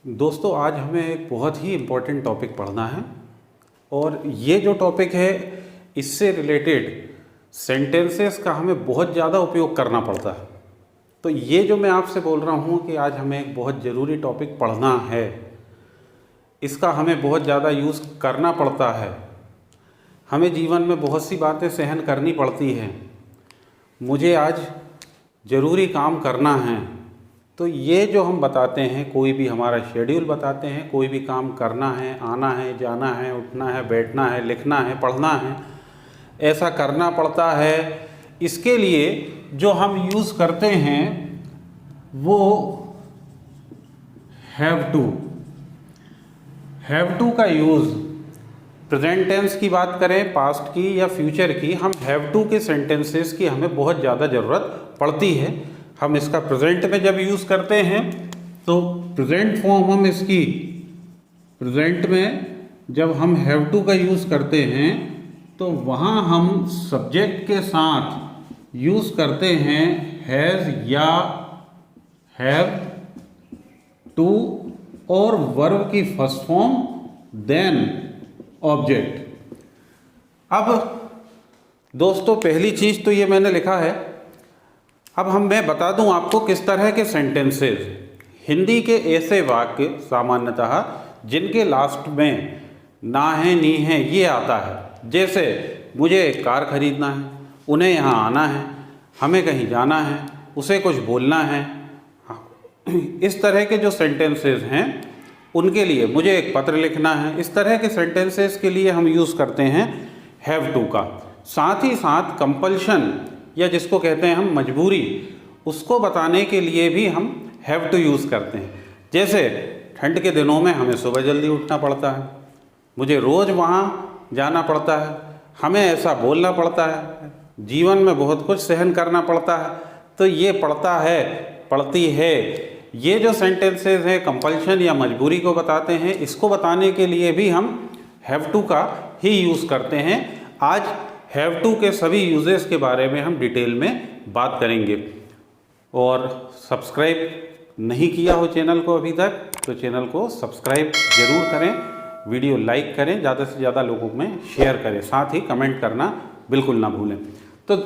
दोस्तों, आज हमें एक बहुत ही इम्पोर्टेंट टॉपिक पढ़ना है और ये जो टॉपिक है इससे रिलेटेड सेंटेंसेस का हमें बहुत ज़्यादा उपयोग करना पड़ता है। तो ये जो मैं आपसे बोल रहा हूँ कि आज हमें एक बहुत ज़रूरी टॉपिक पढ़ना है, इसका हमें बहुत ज़्यादा यूज़ करना पड़ता है। हमें जीवन में बहुत सी बातें सहन करनी पड़ती हैं। मुझे आज ज़रूरी काम करना है, तो ये जो हम बताते हैं, कोई भी हमारा शेड्यूल बताते हैं, कोई भी काम करना है, आना है, जाना है, उठना है, बैठना है, लिखना है, पढ़ना है, ऐसा करना पड़ता है। इसके लिए जो हम यूज़ करते हैं वो हैव टू का यूज़, प्रेजेंट टेंस की बात करें, पास्ट की या फ्यूचर की, हम हैव टू के सेंटेंसेस की हमें बहुत ज़्यादा ज़रूरत पड़ती है। हम इसका प्रेजेंट में जब यूज़ करते हैं तो प्रेजेंट फॉर्म हम इसकी प्रेजेंट में जब हम हैव टू का यूज़ करते हैं तो वहाँ हम सब्जेक्ट के साथ यूज़ करते हैं हैज़ या हैव टू और वर्ब की फर्स्ट फॉर्म देन ऑब्जेक्ट। अब दोस्तों, पहली चीज़ तो ये मैंने लिखा है। अब मैं बता दूं आपको किस तरह के सेंटेंसेस, हिंदी के ऐसे वाक्य सामान्यतः जिनके लास्ट में ना है नी है ये आता है। जैसे मुझे एक कार खरीदना है, उन्हें यहाँ आना है, हमें कहीं जाना है, उसे कुछ बोलना है। इस तरह के जो सेंटेंसेस हैं उनके लिए मुझे एक पत्र लिखना है। इस तरह के सेंटेंसेस के लिए हम यूज़ करते हैं हैव टू का। साथ ही साथ कंपल्शन या जिसको कहते हैं हम मजबूरी, उसको बताने के लिए भी हम हैव टू यूज़ करते हैं। जैसे ठंड के दिनों में हमें सुबह जल्दी उठना पड़ता है, मुझे रोज़ वहाँ जाना पड़ता है, हमें ऐसा बोलना पड़ता है, जीवन में बहुत कुछ सहन करना पड़ता है। तो ये पड़ता है, पड़ती है, ये जो सेंटेंसेस हैं कंपल्शन या मजबूरी को बताते हैं, इसको बताने के लिए भी हम हैव टू का ही यूज़ करते हैं। आज हैव टू के सभी यूजेस के बारे में हम डिटेल में बात करेंगे। और सब्सक्राइब नहीं किया हो चैनल को अभी तक तो चैनल को सब्सक्राइब ज़रूर करें, वीडियो लाइक करें, ज़्यादा से ज़्यादा लोगों में शेयर करें, साथ ही कमेंट करना बिल्कुल ना भूलें। तो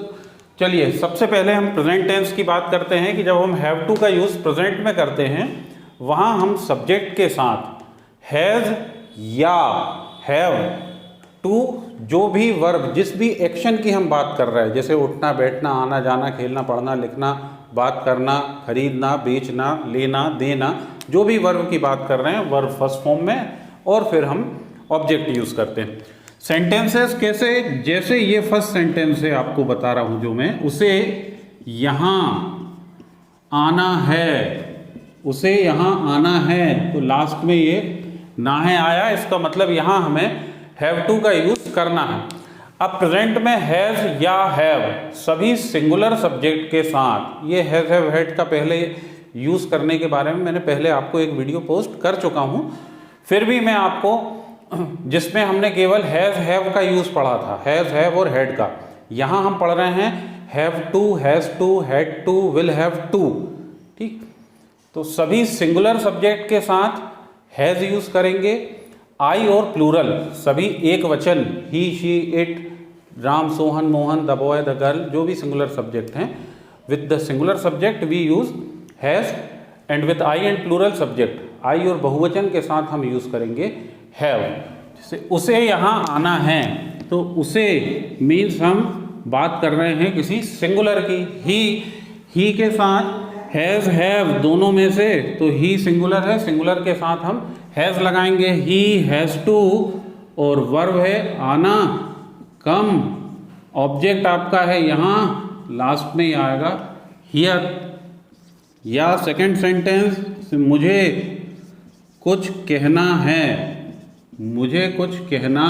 चलिए, सबसे पहले हम प्रेजेंट टेंस की बात करते हैं कि जब हम हैव टू का यूज़ प्रेजेंट में करते हैं वहाँ हम सब्जेक्ट के साथ हैज़ या हैव टू जो भी वर्ब, जिस भी एक्शन की हम बात कर रहे हैं, जैसे उठना, बैठना, आना, जाना, खेलना, पढ़ना, लिखना, बात करना, खरीदना, बेचना, लेना, देना, जो भी वर्ब की बात कर रहे हैं वर्ब फर्स्ट फॉर्म में, और फिर हम ऑब्जेक्ट यूज़ करते हैं। सेंटेंसेस कैसे, जैसे ये फर्स्ट सेंटेंस है आपको बता रहा हूँ जो मैं, उसे यहाँ आना है, उसे यहाँ आना है, तो लास्ट में ये ना है आया, इसका मतलब यहाँ हमें हैव टू का यूज़ करना है। अब प्रेजेंट में हैज़ या हैव सभी सिंगुलर सब्जेक्ट के साथ, ये हैज़ हैव हैड का पहले यूज़ करने के बारे में मैंने पहले आपको एक वीडियो पोस्ट कर चुका हूँ। फिर भी मैं आपको, जिसमें हमने केवल हैज़ हैव का यूज़ पढ़ा था, हैज़ हैव और हैड का, यहाँ हम पढ़ रहे हैं have to, has to, had to, will have to. ठीक, तो सभी सिंगुलर सब्जेक्ट के साथ हैज़ यूज़ करेंगे। आई और प्लूरल सभी एक वचन, he, she, it, Ram, Sohan, Mohan, the boy, the girl, जो भी सिंगुलर सब्जेक्ट हैं, with the singular subject we use has, and with I and plural subject, I और बहुवचन के साथ हम यूज़ करेंगे हैव। जैसे उसे यहाँ आना है, तो उसे मीन्स हम बात कर रहे हैं किसी सिंगुलर की। ही के साथ हैज़ हैव दोनों में से, तो ही सिंगुलर है, सिंगुलर के साथ हम हैज़ लगाएंगे। ही हैज़ टू, और वर्ब है आना, कम, ऑब्जेक्ट आपका है यहाँ लास्ट में ही आएगा हियर। या सेकंड सेंटेंस, मुझे कुछ कहना है, मुझे कुछ कहना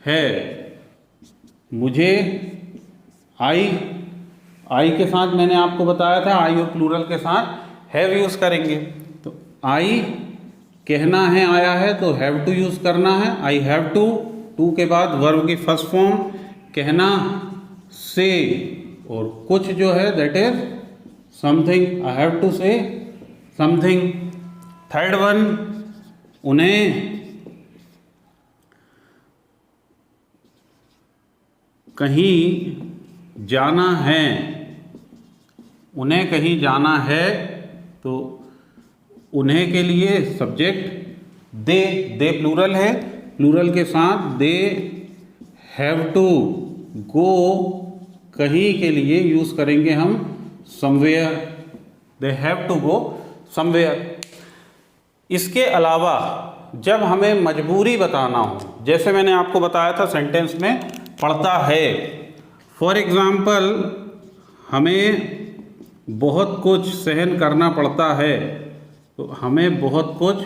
है, मुझे आई के साथ मैंने आपको बताया था, आई और प्लूरल के साथ हैव यूज़ करेंगे। तो आई कहना है आया है तो हैव टू यूज़ करना है, आई हैव टू के बाद वर्ब की फर्स्ट फॉर्म कहना, से, और कुछ जो है that is something, I have to say something. Third one, उन्हें कहीं जाना है, उन्हें कहीं जाना है, तो उन्हें के लिए सब्जेक्ट दे प्लूरल है, प्लूरल के साथ दे हैव टू गो, कहीं के लिए यूज करेंगे हम somewhere, they have to go somewhere. इसके अलावा जब हमें मजबूरी बताना हो, जैसे मैंने आपको बताया था सेंटेंस में पढ़ता है, फॉर एग्जाम्पल हमें बहुत कुछ सहन करना पड़ता है, तो हमें बहुत कुछ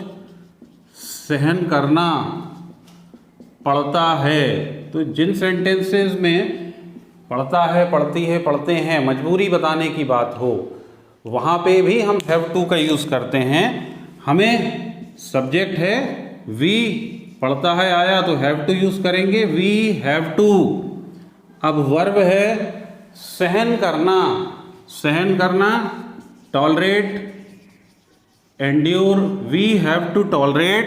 सहन करना पड़ता है, तो जिन सेंटेंसेस में पढ़ता है, पढ़ती है, पढ़ते हैं मजबूरी बताने की बात हो, वहाँ पे भी हम हैव टू का यूज़ करते हैं। हमें सब्जेक्ट है वी, पढ़ता है आया तो हैव टू यूज़ करेंगे, वी हैव टू। अब वर्ब है सहन करना, सहन करना tolerate, endure, we have to tolerate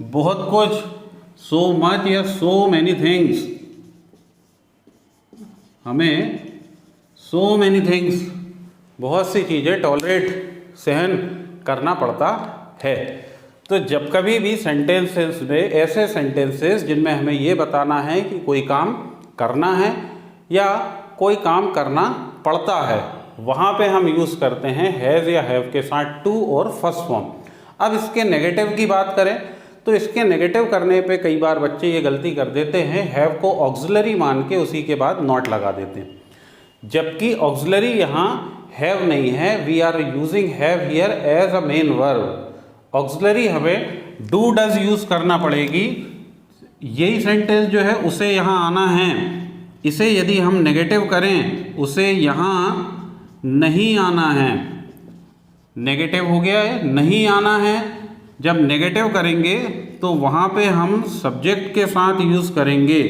बहुत कुछ, सो मच या सो मैनी थिंग्स, हमें सो मैनी थिंग्स बहुत सी चीज़ें टॉलरेट सहन करना पड़ता है। तो जब कभी भी सेंटेंसेस में ऐसे सेंटेंसेस जिनमें हमें ये बताना है कि कोई काम करना है या कोई काम करना पड़ता है, वहाँ पे हम यूज़ करते हैं हैज़ या हैव के साथ टू और फर्स्ट फॉर्म। अब इसके नेगेटिव की बात करें तो इसके नेगेटिव करने पे कई बार बच्चे ये गलती कर देते हैं, हैव को ऑक्सिलरी मान के उसी के बाद नॉट लगा देते हैं, जबकि ऑक्सिलरी यहाँ हैव नहीं है, we are using have here as a main verb. Auxiliary हमें डू डज यूज़ करना पड़ेगी, यही सेंटेंस जो है उसे यहाँ आना है, इसे यदि हम नेगेटिव करें उसे यहाँ नहीं आना है, नेगेटिव हो गया है, नहीं आना है। जब नेगेटिव करेंगे तो वहाँ पे हम सब्जेक्ट के साथ यूज़ करेंगे,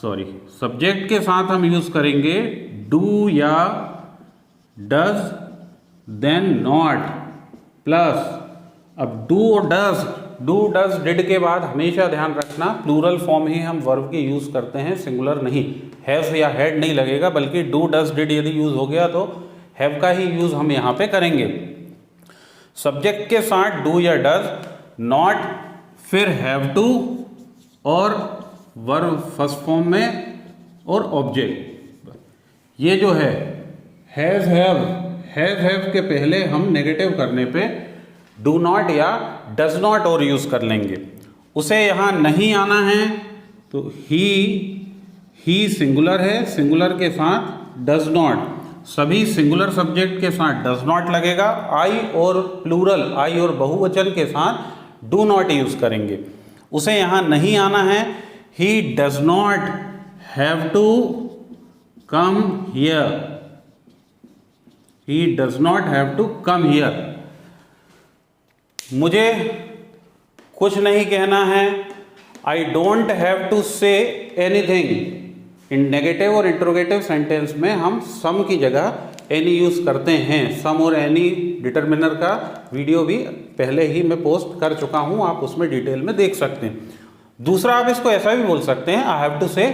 सॉरी सब्जेक्ट के साथ हम यूज़ करेंगे डू या डज, देन नॉट प्लस। अब डू और डज डिड के बाद हमेशा ध्यान रखना प्लूरल फॉर्म ही हम वर्ब के यूज़ करते हैं, सिंगुलर नहीं। हैव या हैड नहीं लगेगा, बल्कि डू डज डिड यदि यूज़ हो गया तो हैव का ही यूज़ हम यहाँ पे करेंगे। सब्जेक्ट के साथ डू या डज, नॉट, फिर हैव टू और वर्ब फर्स्ट फॉर्म में और ऑब्जेक्ट। ये जो है हैज़ हैव के पहले हम नेगेटिव करने पे डू नॉट या डज नॉट और यूज़ कर लेंगे। उसे यहाँ नहीं आना है तो ही सिंगुलर है, सिंगुलर के साथ डज नॉट, सभी सिंगुलर सब्जेक्ट के साथ डज नॉट लगेगा। आई और प्लूरल, आई और बहुवचन के साथ डू नॉट यूज़ करेंगे। उसे यहाँ नहीं आना है, he does not have to come here, he does not have to come here. मुझे कुछ नहीं कहना है, I don't have to say anything. इन नेगेटिव और इंट्रोगेटिव सेंटेंस में हम सम की जगह एनी यूज़ करते हैं। सम और एनी डिटर्मिनर का वीडियो भी पहले ही मैं पोस्ट कर चुका हूं, आप उसमें डिटेल में देख सकते हैं। दूसरा, आप इसको ऐसा भी बोल सकते हैं, I have to say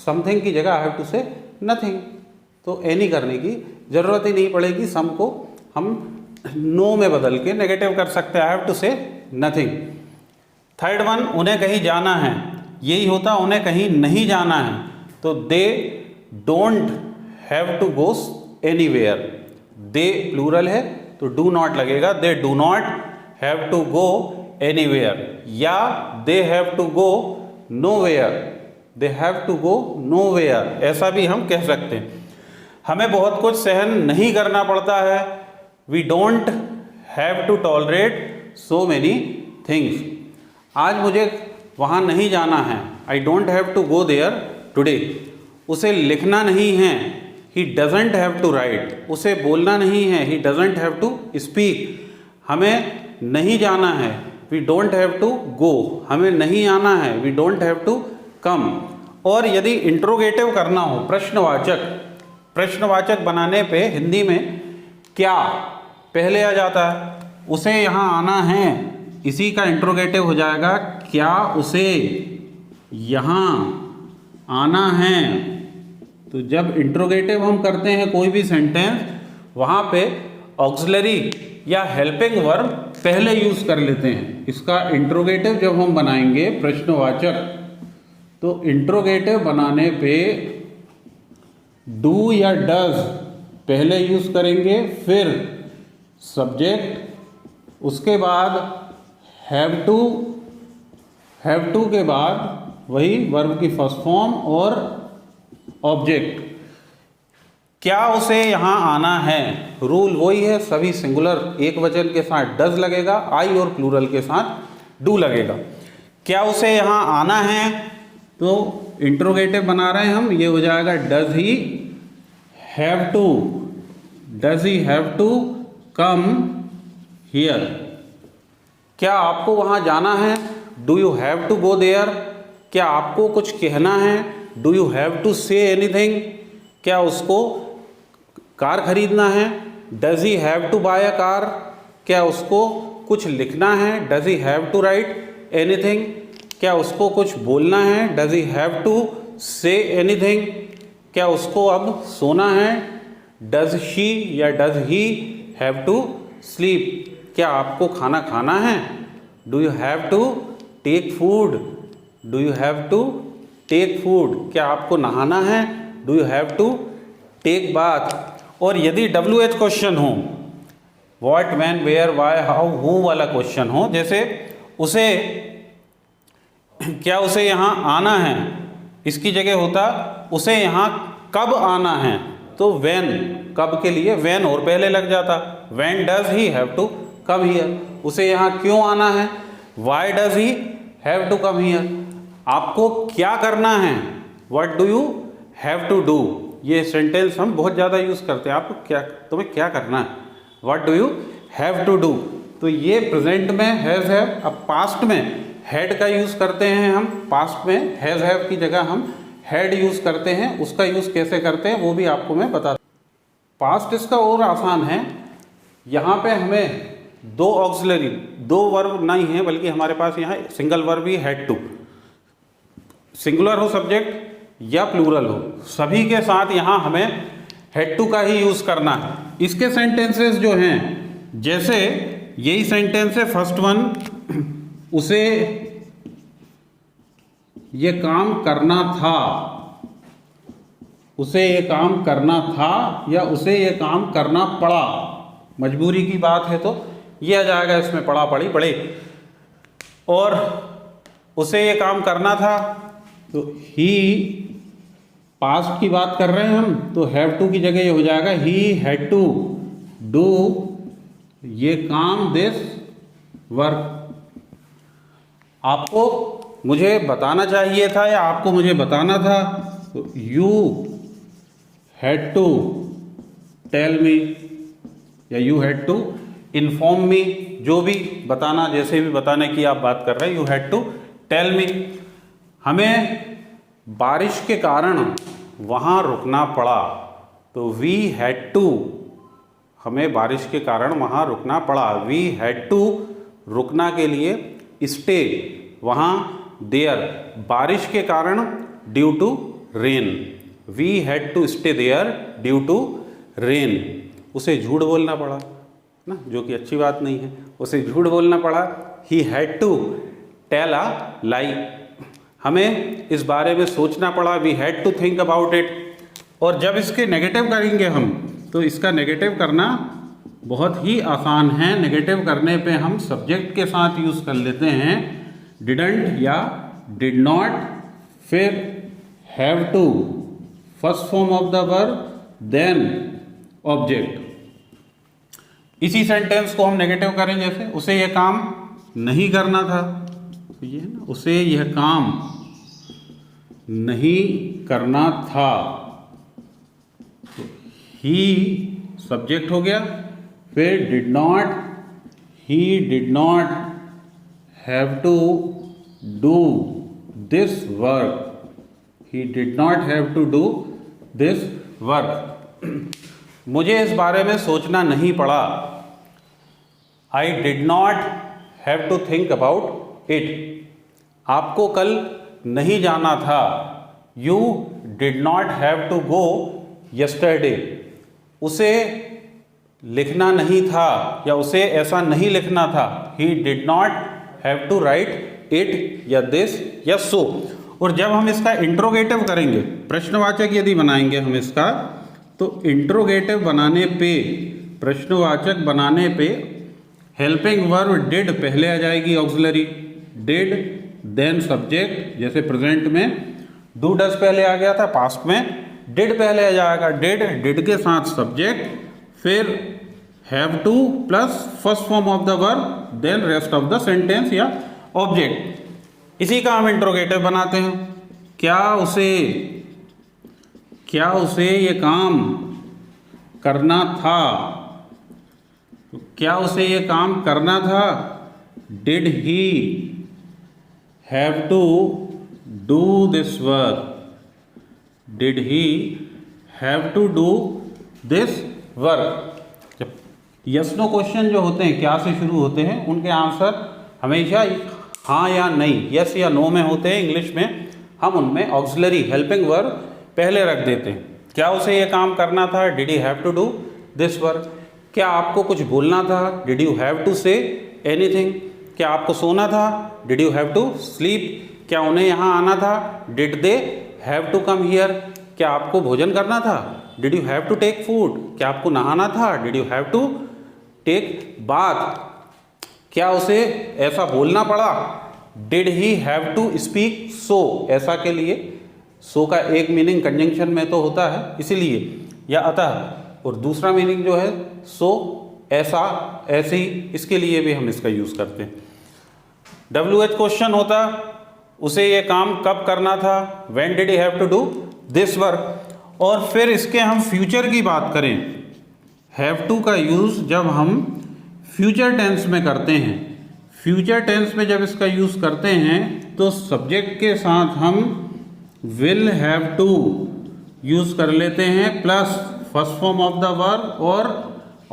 something की जगह I have to say nothing, तो एनी करने की ज़रूरत ही नहीं पड़ेगी। सम को हम नो में बदल के नेगेटिव कर सकते हैं, I have to say nothing. Third one, उन्हें कहीं जाना है, यही होता उन्हें कहीं नहीं जाना है, तो they don't have to go anywhere. They plural है तो डू नॉट लगेगा, they do not have to go anywhere, या they have to go nowhere, they have to go nowhere, ऐसा भी हम कह सकते हैं। हमें बहुत कुछ सहन नहीं करना पड़ता है, we don't have to tolerate so many things. आज मुझे वहाँ नहीं जाना है, I don't have to go there today. उसे लिखना नहीं है, he doesn't have to write, उसे बोलना नहीं है, he doesn't have to speak. हमें नहीं जाना है, we don't have to go, हमें नहीं आना है, we don't have to come. और यदि इंट्रोगेटिव करना हो, प्रश्नवाचक बनाने पे हिंदी में क्या पहले आ जाता है, उसे यहाँ आना है, इसी का इंट्रोगेटिव हो जाएगा क्या उसे यहाँ आना है। तो जब इंट्रोगेटिव हम करते हैं कोई भी सेंटेंस, वहाँ पे ऑक्सिलरी या हेल्पिंग वर्ब पहले यूज कर लेते हैं। इसका इंट्रोगेटिव जब हम बनाएंगे प्रश्नवाचक, तो इंट्रोगेटिव बनाने पे डू या डज पहले यूज करेंगे, फिर सब्जेक्ट, उसके बाद हैव टू के बाद वही वर्ब की फर्स्ट फॉर्म और ऑब्जेक्ट। क्या उसे यहाँ आना है, रूल वही है, सभी सिंगुलर एक वचन के साथ डज लगेगा, आई और प्लूरल के साथ डू लगेगा। क्या उसे यहाँ आना है, तो इंट्रोगेटिव बना रहे हैं हम, ये हो जाएगा does he have to come here. क्या आपको वहाँ जाना है, do you have to go there. क्या आपको कुछ कहना है, do you have to say anything. क्या उसको कार खरीदना है, does he have to buy a car. क्या उसको कुछ लिखना है, does he have to write anything. क्या उसको कुछ बोलना है, does he have to say anything. क्या उसको अब सोना है, डज शी या does he have to sleep. क्या आपको खाना खाना है, do you have to take food, do you have to take food. क्या आपको नहाना है, do you have to take bath. और यदि WH क्वेश्चन हो, what, when, where, why, how, who वाला क्वेश्चन हो, जैसे उसे, क्या उसे यहाँ आना है, इसकी जगह होता उसे यहाँ कब आना है, तो व्हेन, कब के लिए व्हेन और पहले लग जाता, when does he have to come here. उसे यहाँ क्यों आना है, why does he have to come here. आपको क्या करना है, what do you have to do. ये सेंटेंस हम बहुत ज़्यादा यूज़ करते हैं, आपको क्या, तुम्हें क्या करना है, what do you have to do. तो ये प्रेजेंट में हैज़ हैव। अब पास्ट में हैड का यूज़ करते हैं हम, पास्ट में हैज़ हैव की जगह हम हैड यूज़ करते हैं। उसका यूज़ कैसे करते हैं वो भी आपको मैं बता। पास्ट इसका और आसान है, यहाँ पे हमें दो ऑक्सिलरी, दो वर्ब नहीं है, बल्कि हमारे पास यहाँ सिंगल वर्ब ही हैड टू, सिंगुलर हो सब्जेक्ट या प्लूरल हो, सभी के साथ यहाँ हमें हैड टू का ही यूज़ करना है। इसके सेंटेंसेस जो हैं, जैसे यही सेंटेंस है फर्स्ट वन, उसे ये काम करना था, उसे ये काम करना था या उसे ये काम करना पड़ा, मजबूरी की बात है तो ये आ जाएगा इसमें, पड़ा पड़ी पड़े। और उसे ये काम करना था तो ही, पास्ट की बात कर रहे हैं हम, तो हैव टू की जगह ये हो जाएगा ही हैड टू डू ये काम, दिस वर्क। आपको मुझे बताना चाहिए था या आपको मुझे बताना था, तो you had to tell me या you had to inform me, जो भी बताना, जैसे भी बताने की आप बात कर रहे हैं, you had to tell me. हमें बारिश के कारण वहाँ रुकना पड़ा, तो वी हैड टू, हमें बारिश के कारण वहाँ रुकना पड़ा, वी हैड टू रुकना के लिए स्टे वहाँ, देयर बारिश के कारण, due to rain, we had to stay there due to rain. उसे झूठ बोलना पड़ा ना, जो कि अच्छी बात नहीं है, उसे झूठ बोलना पड़ा, he had to tell a lie, हमें इस बारे में सोचना पड़ा, we had to think about it. और जब इसके नेगेटिव करेंगे हम, तो इसका नेगेटिव करना बहुत ही आसान है। नेगेटिव करने पे हम सब्जेक्ट के साथ यूज़ कर लेते हैं डिडंट या डिड नॉट, फिर have to first form of the verb, then object. इसी सेंटेंस को हम नेगेटिव करें, जैसे उसे यह काम नहीं करना था, तो ये है ना, उसे यह काम नहीं करना था, तो ही सब्जेक्ट हो गया, फिर did not, he did not have to do this work, he did not have to do this work. मुझे इस बारे में सोचना नहीं पड़ा, I did not have to think about it. आपको कल नहीं जाना था, you did not have to go yesterday. उसे लिखना नहीं था या उसे ऐसा नहीं लिखना था, he did not have to write it या दिस या सो। और जब हम इसका इंट्रोगेटिव करेंगे, प्रश्नवाचक यदि बनाएंगे हम इसका, तो इंट्रोगेटिव बनाने पे, प्रश्नवाचक बनाने पे हेल्पिंग वर्ब डिड पहले आ जाएगी, ऑक्सिलरी डिड, देन सब्जेक्ट, जैसे प्रेजेंट में डू डस पहले आ गया था, पास्ट में डिड पहले आ जाएगा, डिड के साथ सब्जेक्ट, फिर have to plus first form of the verb, then rest of the sentence या ऑब्जेक्ट। इसी का हम इंट्रोगेटिव बनाते हैं। क्या उसे ये काम करना था? क्या उसे ये काम करना था? Did he have to do this work? Did he have to do this work? जब यस नो क्वेश्चन जो होते हैं, क्या से शुरू होते हैं, उनके आंसर हमेशा हाँ या नहीं, यस या नो में होते हैं। इंग्लिश में हम उनमें ऑक्सिलरी हेल्पिंग वर्ब पहले रख देते हैं। क्या उसे ये काम करना था? Did he have to do this work? क्या आपको कुछ बोलना था? Did you have to say anything? क्या आपको सोना था? Did you have to sleep? क्या उन्हें यहाँ आना था? Did they have to come here? क्या आपको भोजन करना था? Did you have to take food? क्या आपको नहाना था? Did you have to take bath? क्या उसे ऐसा बोलना पड़ा? Did he have to speak so? ऐसा के लिए सो का एक मीनिंग कंजंक्शन में तो होता है, इसीलिए, या अतः, और दूसरा मीनिंग जो है सो, ऐसा, ऐसे ही, इसके लिए भी हम इसका यूज करते हैं। WH क्वेश्चन होता, उसे ये काम कब करना था? When did he have to do this work? और फिर इसके हम फ्यूचर की बात करें, हैव टू का यूज जब हम फ्यूचर टेंस में करते हैं, फ्यूचर टेंस में जब इसका यूज करते हैं तो सब्जेक्ट के साथ हम विल हैव टू यूज कर लेते हैं, plus first form of the verb और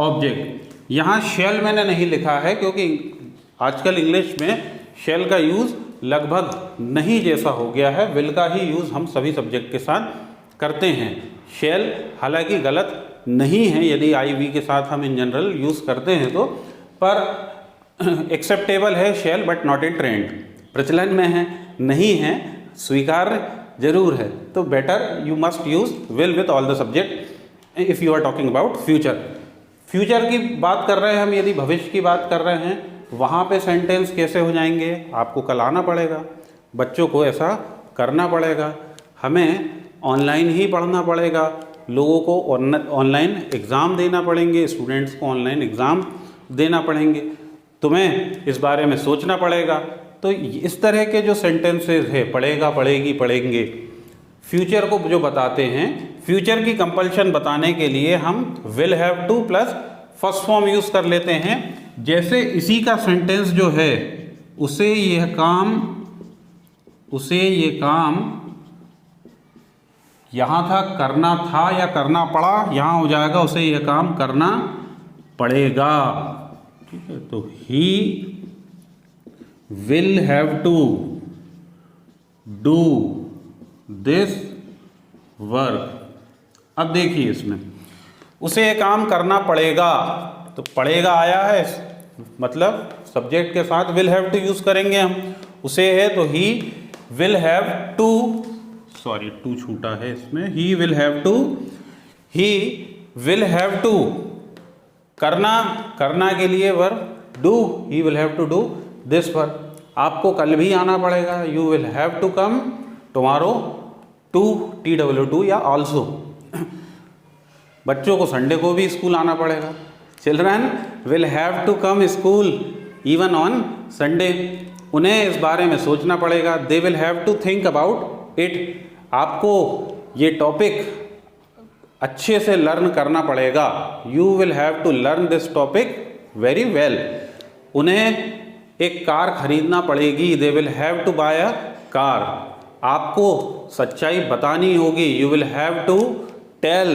ऑब्जेक्ट। यहाँ शेल मैंने नहीं लिखा है क्योंकि आजकल इंग्लिश में शेल का यूज लगभग नहीं जैसा हो गया है, विल का ही यूज हम सभी सब्जेक्ट के साथ करते हैं। शेल हालांकि गलत नहीं है यदि IV के साथ हम इन जनरल यूज करते हैं तो, पर एक्सेप्टेबल है shall, but not in trend, प्रचलन में है नहीं है, स्वीकार्य जरूर है। तो better you must use will with all the subject if you are talking about future. Future की बात कर रहे हैं हम, यदि भविष्य की बात कर रहे हैं, वहाँ पे सेंटेंस कैसे हो जाएंगे? आपको कल आना पड़ेगा, बच्चों को ऐसा करना पड़ेगा, हमें ऑनलाइन ही पढ़ना पड़ेगा, लोगों को ऑनलाइन एग्ज़ाम देना पड़ेंगे, स्टूडेंट्स को ऑनलाइन एग्ज़ाम देना पड़ेंगे, तुम्हें इस बारे में सोचना पड़ेगा। तो इस तरह के जो सेंटेंसेस है, पढ़ेगा, पढ़ेगी, पढ़ेंगे, फ्यूचर को जो बताते हैं, फ्यूचर की कंपल्शन बताने के लिए हम will have to plus first form use कर लेते हैं। जैसे इसी का सेंटेंस जो है, उसे ये काम यहाँ था करना था या करना पड़ा, यहाँ हो जाएगा उसे यह काम करना पड़ेगा। ठीक है, तो he will have to do this work. अब देखिए इसमें उसे ये काम करना पड़ेगा, तो पड़ेगा आया है, मतलब सब्जेक्ट के साथ विल हैव टू यूज करेंगे हम। उसे है तो he will have to, sorry to छूटा है इसमें, ही विल हैव टू करना के लिए verb do, he will have to do this work. आपको कल भी आना पड़ेगा, you will have to come tomorrow too, TW2 या ऑल्सो। बच्चों को संडे को भी स्कूल आना पड़ेगा, children will have to come school even on Sunday. उन्हें इस बारे में सोचना पड़ेगा, they will have to think about it. आपको ये टॉपिक अच्छे से लर्न करना पड़ेगा, you will have to learn this topic very well. उन्हें एक कार खरीदना पड़ेगी, they will have to buy a car. आपको सच्चाई बतानी होगी, you will have to tell,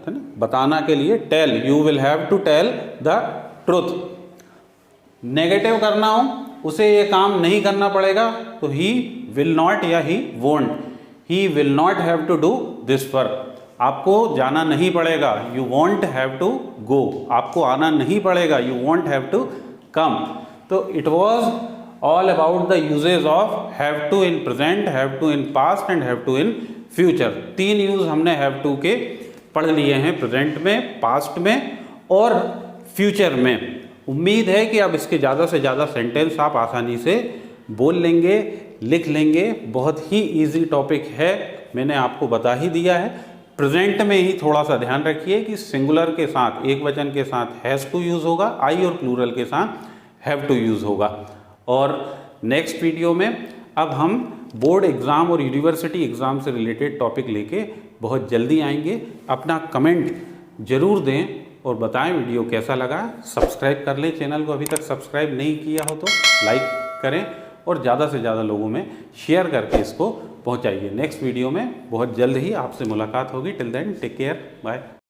है ना, बताना के लिए tell, you will have to tell the truth. Negative करना हो, उसे ये काम नहीं करना पड़ेगा, तो ही विल नॉट या he won't, he will not have to do this work, आपको जाना नहीं पड़ेगा, you won't have to go, आपको आना नहीं पड़ेगा, you won't have to come. तो it was all about the usages of have to in present, have to in past and have to in future. 3 use हमने have to के पढ़ लिए हैं, प्रेजेंट में, पास्ट में और फ्यूचर में। उम्मीद है कि अब इसके ज़्यादा से ज़्यादा सेंटेंस आप आसानी से बोल लेंगे, लिख लेंगे। बहुत ही इजी टॉपिक है, मैंने आपको बता ही दिया है। प्रेजेंट में ही थोड़ा सा ध्यान रखिए कि सिंगुलर के साथ, एक वचन के साथ हैज़ टू यूज़ होगा, आई और प्लूरल के साथ हैव टू यूज़ होगा। और नेक्स्ट वीडियो में अब हम बोर्ड एग्ज़ाम और यूनिवर्सिटी एग्ज़ाम से रिलेटेड टॉपिक लेके बहुत जल्दी आएंगे। अपना कमेंट ज़रूर दें और बताएं वीडियो कैसा लगा। सब्सक्राइब कर लें चैनल को, अभी तक सब्सक्राइब नहीं किया हो तो लाइक करें और ज़्यादा से ज़्यादा लोगों में शेयर करके इसको पहुंचाइए। नेक्स्ट वीडियो में बहुत जल्द ही आपसे मुलाकात होगी। Till then take care, bye.